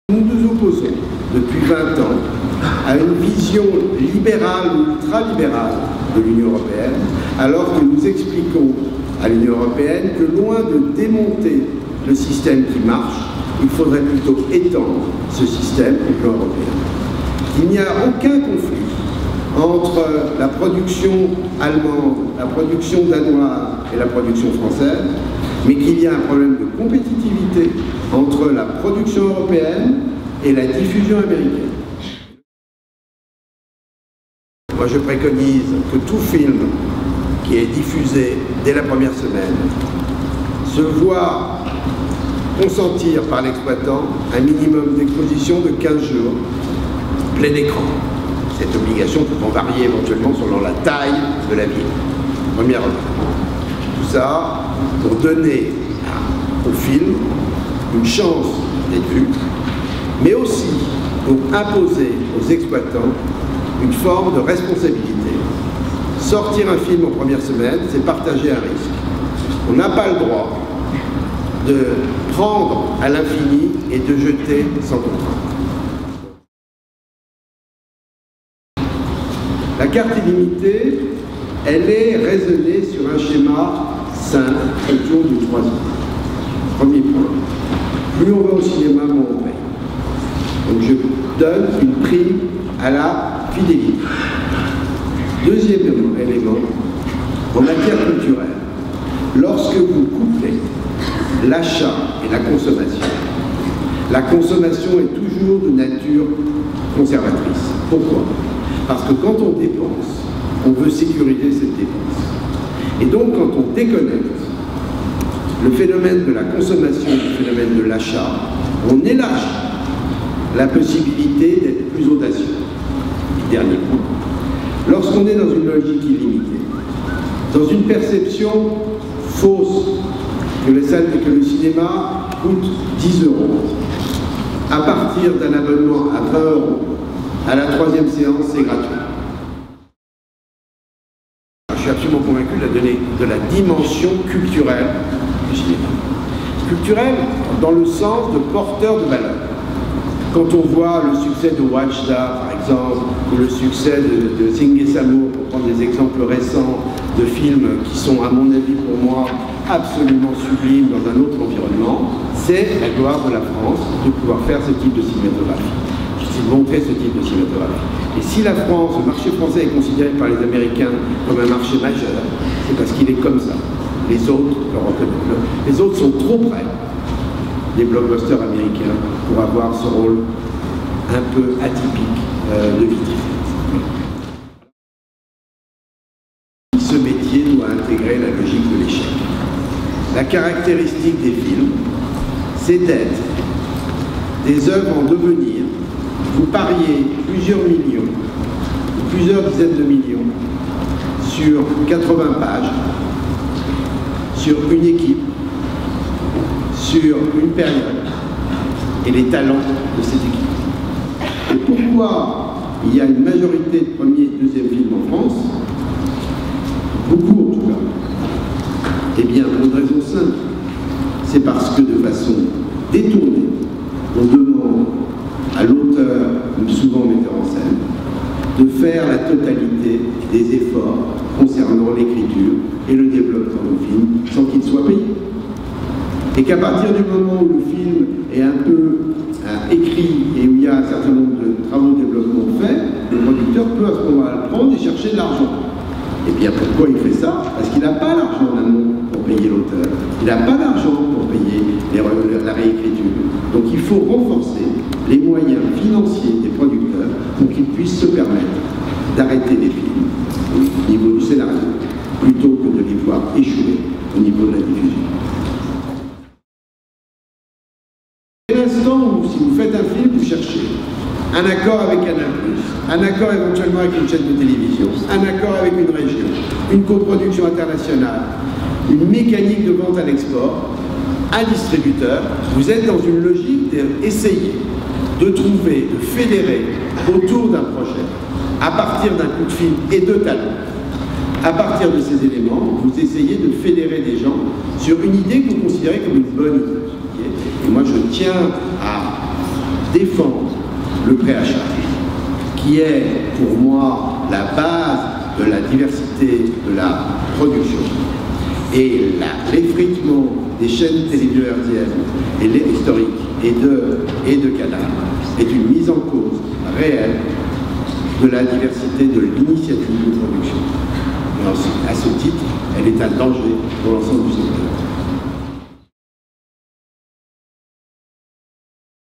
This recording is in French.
Nous nous opposons depuis 20 ans à une vision libérale ou ultralibérale de l'Union européenne, alors que nous expliquons à l'Union européenne que loin de démonter le système qui marche, il faudrait plutôt étendre ce système au plan européen. Il n'y a aucun conflit entre la production allemande, la production danoise et la production française, mais qu'il y a un problème de compétitivité entre la production européenne et la diffusion américaine. Moi, je préconise que tout film qui est diffusé dès la première semaine se voit consentir par l'exploitant un minimum d'exposition de 15 jours, plein écran. Cette obligation pouvant varier éventuellement selon la taille de la ville. Première remarque. Tout ça pour donner au film une chance d'être vu, mais aussi pour imposer aux exploitants une forme de responsabilité. Sortir un film en première semaine, c'est partager un risque. On n'a pas le droit de prendre à l'infini et de jeter sans contrainte. La carte illimitée, elle est raisonnée sur un schéma simple autour du 3 ans. Premier point. Plus on va au cinéma, moins on paye. Donc je donne une prime à la fidélité. Deuxième élément, en matière culturelle, lorsque vous couplez l'achat et la consommation est toujours de nature conservatrice. Pourquoi? Parce que quand on dépense, on veut sécuriser cette dépense. Et donc quand on déconnecte le phénomène de la consommation et le phénomène de l'achat, on élargit la possibilité d'être plus audacieux. Dernier point. Lorsqu'on est dans une logique illimitée, dans une perception fausse que le cinéma coûte 10 €, à partir d'un abonnement à 20 €, à la troisième séance, c'est gratuit. Je suis absolument convaincu de la dimension culturelle du cinéma. Culturelle dans le sens de porteur de valeur. Quand on voit le succès de Watchda, par exemple, ou le succès de Sing et Samour, pour prendre des exemples récents de films qui sont, à mon avis, pour moi, absolument sublimes dans un autre environnement, c'est la gloire de la France de pouvoir faire ce type de cinématographie. De montrer ce type de cinématographie. Et si la France, le marché français est considéré par les Américains comme un marché majeur, c'est parce qu'il est comme ça. Les autres le reconnaissent. Les autres sont trop près des blockbusters américains pour avoir ce rôle un peu atypique de vitrine. Ce métier doit intégrer la logique de l'échec. La caractéristique des films, c'est d'être des œuvres en devenir. Vous pariez plusieurs millions, plusieurs dizaines de millions sur 80 pages, sur une équipe, sur une période et les talents de cette équipe. Et pourquoi il y a une majorité de premier et deuxième films en France, beaucoup en tout cas, eh bien pour une raison simple, c'est parce que de façon détournée, on demande à l'auteur, souvent metteur en scène, de faire la totalité des efforts concernant l'écriture et le développement du film sans qu'il soit payé. Et qu'à partir du moment où le film est un peu écrit et où il y a un certain nombre de travaux de développement faits, le producteur peut à ce moment-là le prendre et chercher de l'argent. Et bien pourquoi il fait ça? Parce qu'il n'a pas l'argent en amont pour payer l'auteur. Il n'a pas d'argent pour payer la réécriture. Donc il faut renforcer les moyens financiers des producteurs pour qu'ils puissent se permettre d'arrêter les films au niveau du scénario, plutôt que de les voir échouer au niveau de la diffusion. Dès l'instant où, si vous faites un film, vous cherchez un accord avec Canal+, un accord éventuellement avec une chaîne de télévision, un accord avec une région, une coproduction internationale, une mécanique de vente à l'export, un distributeur, vous êtes dans une logique d'essayer de trouver, de fédérer autour d'un projet, à partir d'un coup de fil et de talent. À partir de ces éléments, vous essayez de fédérer des gens sur une idée que vous considérez comme une bonne idée. Et moi, je tiens à défendre le préachat, qui est pour moi la base de la diversité de la production. Et l'effritement des chaînes télévisées et les historiques et de Canal est une mise en cause réelle de la diversité de l'initiative de production. Et ensuite, à ce titre, elle est un danger pour l'ensemble du secteur.